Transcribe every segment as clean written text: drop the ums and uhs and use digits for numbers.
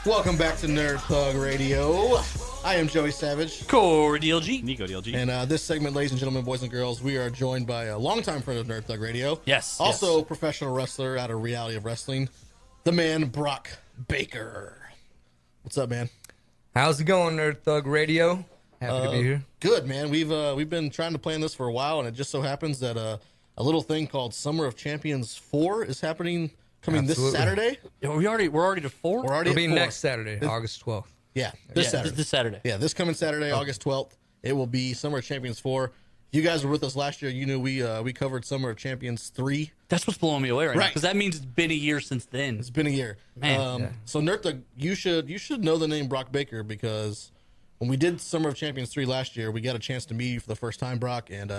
Welcome back to Nerd Thug Radio. I am Joey Savage. Corey DLG. Nico DLG. And this segment, ladies and gentlemen, boys and girls, we are joined by a longtime friend of Nerd Thug Radio. Yes. Also professional wrestler out of Reality of Wrestling, the man Brock Baker. What's up, man? How's it going, Nerd Thug Radio? Happy to be here. Good, man. We've been trying to plan this for a while, and it just so happens that a little thing called Summer of Champions 4 is happening this Saturday. Yeah, we're already to 4? We're already It'll at be 4. next Saturday, August 12th. Yeah, this Saturday. This Saturday. Yeah, this coming Saturday, August 12th. It will be Summer of Champions 4. You guys were with us last year. You knew we covered Summer of Champions 3. That's what's blowing me away right now, Right. because that means it's been a year since then. It's been a year. Man. Yeah. So Nerd Thug, you should know the name Brock Baker, because when we did Summer of Champions 3 last year, we got a chance to meet you for the first time, Brock, and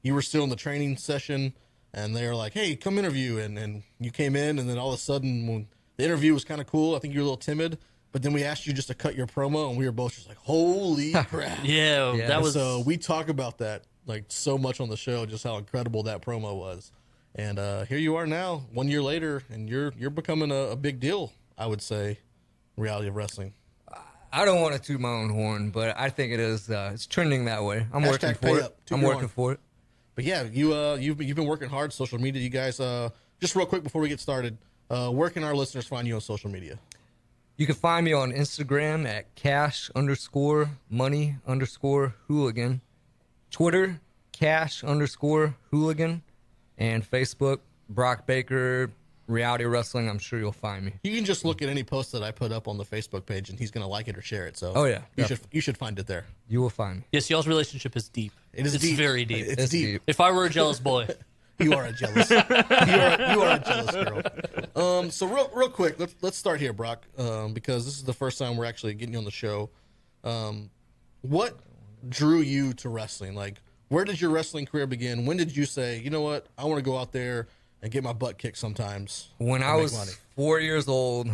you were still in the training session, and they were like, hey, come interview, and you came in, and then all of a sudden, when the interview was kind of cool, I think you were a little timid, but then we asked you just to cut your promo, and we were both just like, holy crap. Yeah, Yeah. that was... So we talk about that like so much on the show, just how incredible that promo was. And here you are now, 1 year later, and you're becoming a big deal, I would say, Reality of Wrestling. I don't want to toot my own horn, but I think it is. It's trending that way. I'm working Hashtag for pay it. up. Toot I'm your working horn. for it. But yeah, you've been working hard, social media. You guys, just real quick before we get started, where can our listeners find you on social media? You can find me on Instagram at cash_money_hooligan, Twitter cash_hooligan, and Facebook Brock Baker Reality Wrestling. I'm sure you'll find me. You can just look at any post that I put up on the Facebook page, and he's gonna like it or share it. So Oh, yeah, you should find it there. You will find me. Yes, y'all's relationship is deep. It's It's deep. very deep. It's deep. If I were a jealous boy... You are a jealous. you are a jealous girl. So real quick, let's start here, Brock, because this is the first time we're actually getting you on the show. What drew you to wrestling? Like, where did your wrestling career begin? When did you say, you know what, I want to go out there and get my butt kicked sometimes? When I make was money? 4 years old,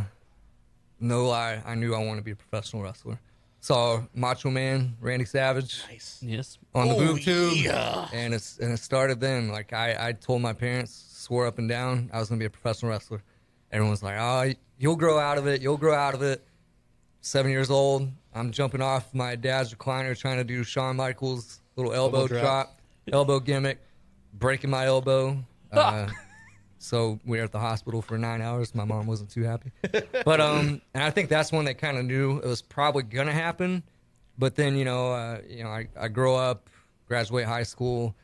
no lie, I knew I wanted to be a professional wrestler. Saw Macho Man Randy Savage Nice. Yes. on the Oh, boob tube, yeah. and it started then. Like I told my parents, swore up and down, I was gonna be a professional wrestler. Everyone's like, "Oh, you'll grow out of it. You'll grow out of it." 7 years old, I'm jumping off my dad's recliner, trying to do Shawn Michaels' little elbow drop, elbow gimmick, breaking my elbow. So we were at the hospital for 9 hours. My mom wasn't too happy. But and I think that's when they kind of knew it was probably gonna happen. But then I grow up, graduate high school,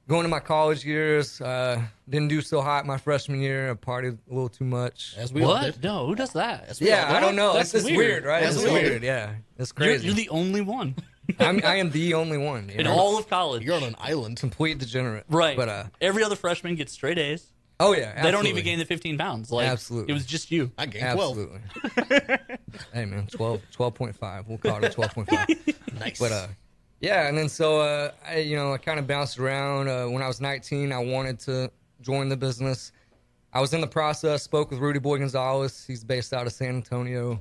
going to my college years. Didn't do so hot my freshman year. I partied a little too much. As we all What? did. No, who does that? Yeah, I don't know. That's It's weird, right? That's It's weird. weird. Yeah, it's You're, crazy. you're the only one I am the only one in all of college. You're on an island. complete degenerate. Right. But every other freshman gets straight A's. oh yeah, They don't absolutely. even gain the 15 pounds. Like, Absolutely. It was just you. I gained 12. Absolutely. Hey man, 12.5. We'll call it 12.5. Nice. But yeah, and then so I kind of bounced around. When I was 19, I wanted to join the business. I was in the process. Spoke with Rudy Boy Gonzalez. He's based out of San Antonio.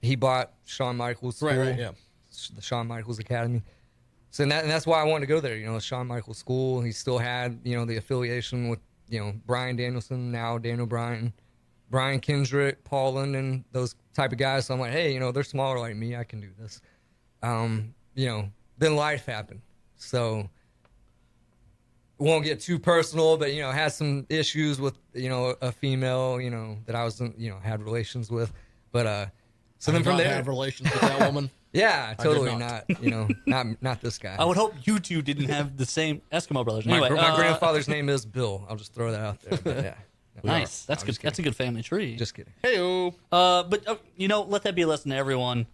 He bought Shawn Michaels' school, Right, yeah. the Shawn Michaels Academy. So and that's why I wanted to go there. The Shawn Michaels School. He still had the affiliation with Bryan Danielson, now Daniel Bryan, Brian Kendrick, Paul London, those type of guys. So I'm like, hey, they're smaller like me. I can do this. Then life happened. So won't get too personal, but had some issues with a female that I was had relations with. But so then I from did not there, have relations with that woman. yeah, totally not. not this guy. I would hope you two didn't have the same Eskimo brothers. My, Anyway, my grandfather's name is Bill. I'll just throw that out there. But yeah, Nice. That's good. That's a good family tree. just kidding. Hey-o. But let that be a lesson to everyone.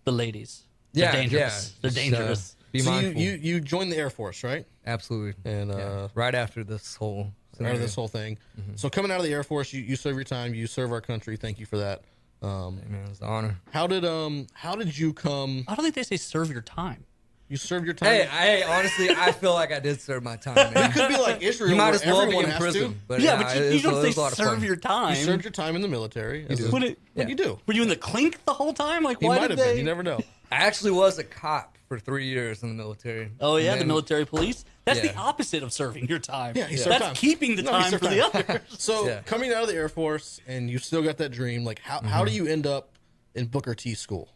The ladies. They're dangerous. They're Just, dangerous. Be So mindful. you joined the Air Force, right? Absolutely. And right after this whole out of scenario. this whole thing. So coming out of the Air Force, you serve your time. You serve our country. Thank you for that. Man, it's an honor. How did you come? I don't think they say serve your time. You served your time. Hey, honestly, I feel like I did serve my time. Man. It could be like Israel. You might where as well be everyone in has prison. But Yeah, but you it don't was say a lot of fun. serve your time. You served your time in the military. You do. What you do. Were you in the clink the whole time? Like, He why might did have they? been. You never know. I actually was a cop for 3 years in the military. Oh, yeah, And the then- military police? That's the Yeah. opposite of serving your time. Yeah, he served That's time. keeping the No, he time served for the time. others. So Yeah. coming out of the Air Force and you still got that dream, like how do you end up in Booker T school?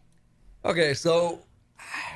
Okay, so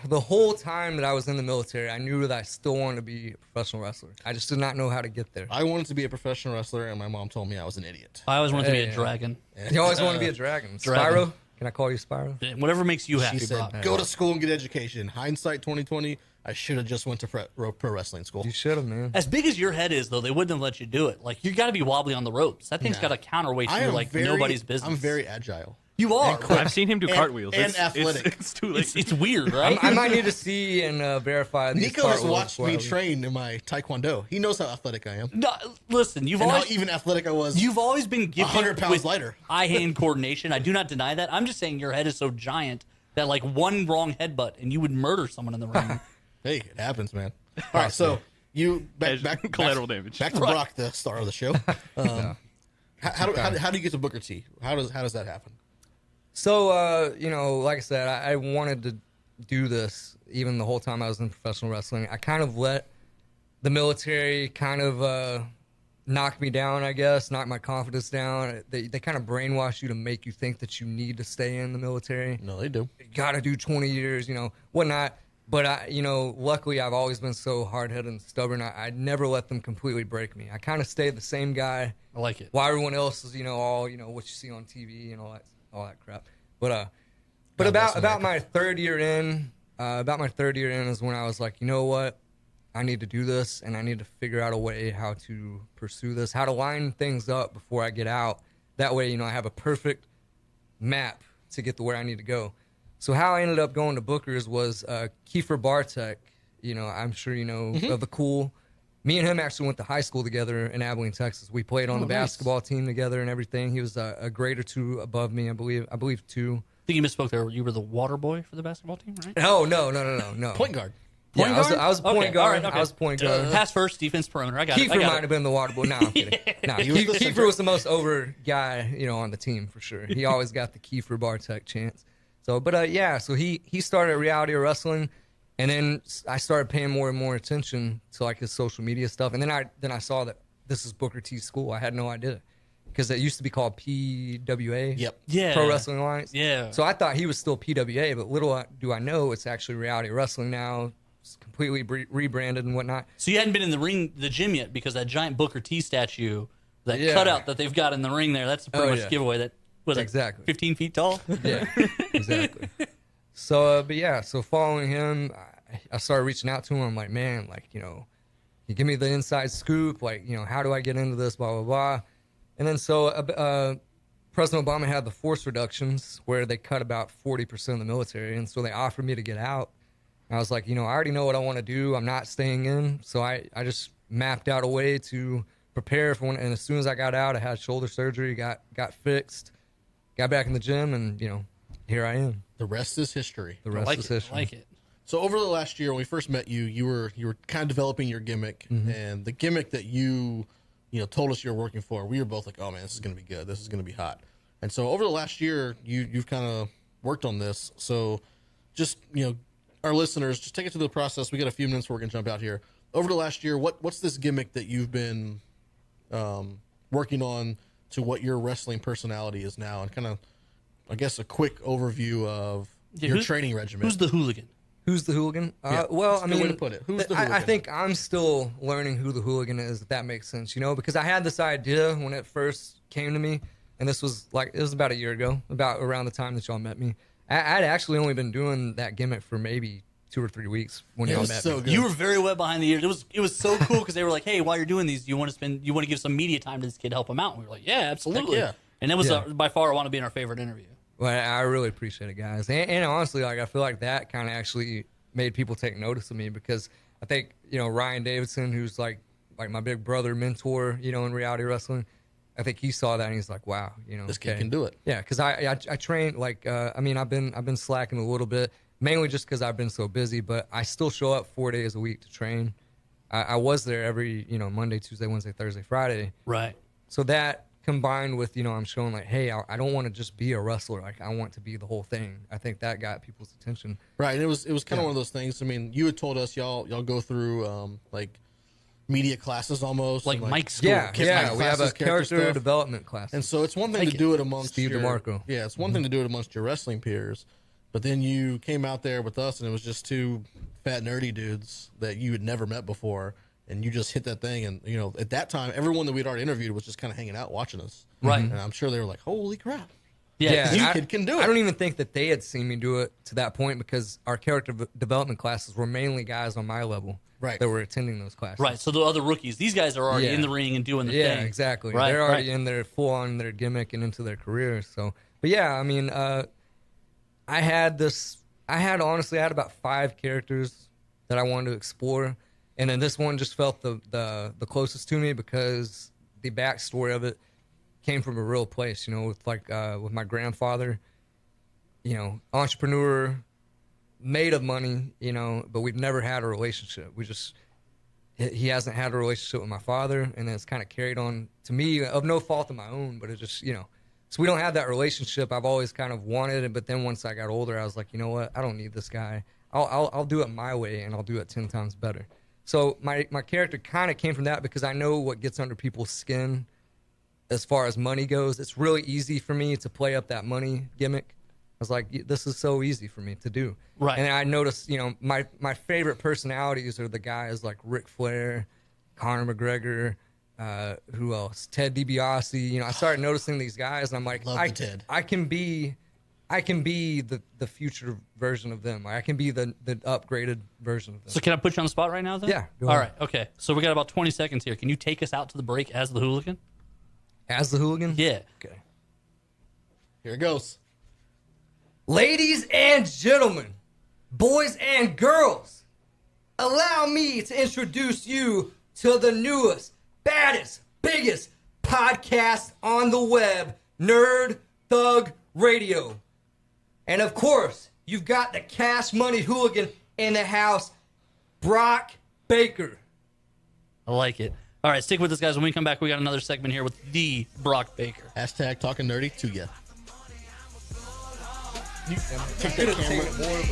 the whole time that I was in the military, I knew that I still wanted to be a professional wrestler. I just did not know how to get there. I wanted to be a professional wrestler, and my mom told me I was an idiot. I always wanted to be a Yeah. dragon. You always want to be a dragon. Dragon. Spyro? Can I call you Spyro? Whatever makes you She happy, said, Brock. "Go to school and get education." Hindsight 2020, I should have just went to pro wrestling school. You should have, man. As big as your head is, though, they wouldn't have let you do it. Like, you got to be wobbly on the ropes. That thing's Nah. got a counterweight I to am like very, nobody's business. I'm very agile. You are. I've seen him do And- cartwheels. and It's athletic. It's too late. It's weird, right? I might need to see and verify these Nico has cartwheels watched before I me leave. train in my taekwondo. He knows how athletic I am, No, listen, you've and how always even athletic I was. you've always been gifted 100 pounds with lighter. eye-hand coordination. I do not deny that. I'm just saying your head is so giant that like one wrong headbutt and you would murder someone in the ring. Hey, it happens, man. All right, so you As collateral damage. Back to Brock, the star of the show. How do you get to Booker T? How does that happen? So, like I said, I wanted to do this even the whole time I was in professional wrestling. I kind of let the military kind of knock me down, I guess, knock my confidence down. They kind of brainwash you to make you think that you need to stay in the military. No, they do. You got to do 20 years, whatnot. But, luckily I've always been so hard-headed and stubborn. I never let them completely break me. I kind of stayed the same guy. I like it. While everyone else is, all, what you see on TV and all that crap. But God bless about America. my third year in, is when I was like, you know what? I need to do this, and I need to figure out a way how to pursue this, how to line things up before I get out. That way, I have a perfect map to get to where I need to go. So how I ended up going to Booker's was Kiefer Bartek. I'm sure you know of the Cool. Me and him actually went to high school together in Abilene, Texas. We played on the nice. basketball team together and everything. He was a grade or two above me, I believe two. I think you misspoke there. You were the water boy for the basketball team, right? No. Point guard. Yeah, Point I was guard? a point Okay, guard. all right, okay. I was point guard. Pass first, defense perimeter. I got it. Kiefer I got might it. have been the water boy. No, I'm kidding. No, He was the center. Kiefer was the most over guy, on the team for sure. He always got the Kiefer Bartek chance. So, but so he started Reality of Wrestling, and then I started paying more and more attention to like his social media stuff, and then I saw that this is Booker T school. I had no idea because it used to be called PWA. Yep. Yeah. Pro Wrestling Alliance. Yeah. So I thought he was still PWA, but little do I know it's actually Reality of Wrestling now. It's completely rebranded and whatnot. So you hadn't been in the gym yet because that giant Booker T statue, that Yeah. cutout that they've got in the ring there, that's a pretty Oh, much yeah. giveaway. That was Exactly. 15 feet tall. Yeah, exactly. So, so following him, I started reaching out to him. I'm like, man, you give me the inside scoop. How do I get into this? Blah, blah, blah. And then President Obama had the force reductions where they cut about 40% of the military. And so they offered me to get out. And I was like, I already know what I want to do. I'm not staying in. So I just mapped out a way to prepare for when, and as soon as I got out, I had shoulder surgery, got fixed, got back in the gym, and, here I am. The rest is history. The I rest like is it. history. I like it. So over the last year, when we first met you, you were kind of developing your gimmick, and the gimmick that you told us you were working for, we were both like, oh man, this is going to be good. This is going to be hot. And so over the last year, you've kind of worked on this. So just our listeners, just take it through the process. We got a few minutes before we're going to jump out here. Over the last year, what's this gimmick that you've been working on to what your wrestling personality is now, and kind of, I guess, a quick overview of your training regimen. Who's the hooligan? Who's the hooligan? Yeah, Well, that's I a good mean, way to put it. Who's the I hooligan? think I'm still learning who the hooligan is, if that makes sense, because I had this idea when it first came to me, and this was it was about a year ago, about around the time that y'all met me. I'd actually only been doing that gimmick for maybe 2 or 3 weeks when It y'all was met so me. good. You were very wet behind the ears. It was so cool because they were like, "Hey, while you're doing these, you want to give some media time to this kid, help him out?" And we were like, "Yeah, absolutely." Heck yeah. And it was Yeah. by far one of being our favorite interview. Well, I really appreciate it, guys. And honestly, I feel like that kind of actually made people take notice of me, because I think, Ryan Davidson, who's like my big brother mentor, in reality wrestling, I think he saw that and he's like, wow, This kid can do it. Yeah, because I train I've been slacking a little bit, mainly just because I've been so busy, but I still show up 4 days a week to train. I was there every Monday, Tuesday, Wednesday, Thursday, Friday. Right. So that combined with, I'm showing like, hey, I don't want to just be a wrestler. Like, I want to be the whole thing. I think that got people's attention. Right. And it was kind of one of those things. I mean, you had told us y'all go through like media classes almost. Like and, Mike's school. Yeah, Mike we have classes, a character stuff. development class. And so it's one thing to do it amongst Steve DeMarco. Yeah, it's one thing to do it amongst your wrestling peers, but then you came out there with us, and it was just two fat nerdy dudes that you had never met before, and you just hit that thing. And at that time, everyone that we'd already interviewed was just kind of hanging out watching us. Right. And I'm sure they were like, "Holy crap!" Yeah. You kid can do it. I don't even think that they had seen me do it to that point because our character development classes were mainly guys on my level Right. that were attending those classes. Right. So the other rookies, these guys are already in the ring and doing the Yeah, thing. exactly. Right, They're already right. in their full on their gimmick and into their careers. So, but yeah, I mean, I had about 5 characters that I wanted to explore, and then this one just felt the closest to me because the backstory of it came from a real place, with my grandfather, entrepreneur, made of money, but we've never had a relationship. He hasn't had a relationship with my father, and it's kind of carried on to me of no fault of my own, but it just, so we don't have that relationship. I've always kind of wanted it, but then once I got older, I was like, you know what? I don't need this guy. I'll do it my way, and I'll do it 10 times better. So my character kind of came from that because I know what gets under people's skin as far as money goes. It's really easy for me to play up that money gimmick. I was like, this is so easy for me to do. Right. And I noticed, my favorite personalities are the guys like Ric Flair, Conor McGregor, who else? Ted DiBiase. I started noticing these guys, and I'm like, Ted. I can be the future version of them. I can be the upgraded version of them. So can I put you on the spot right now then? Yeah, go All ahead. right. Okay. So we got about 20 seconds here. Can you take us out to the break as the hooligan? As the hooligan? Yeah. Okay. Here it goes. Ladies and gentlemen, boys and girls, allow me to introduce you to the newest, baddest, biggest podcast on the web, Nerd Thug Radio. And of course, you've got the Cash Money Hooligan in the house, Brock Baker. I like it. All right, stick with us, guys. When we come back, we got another segment here with the Brock Baker. #talking nerdy to ya. Take that camera.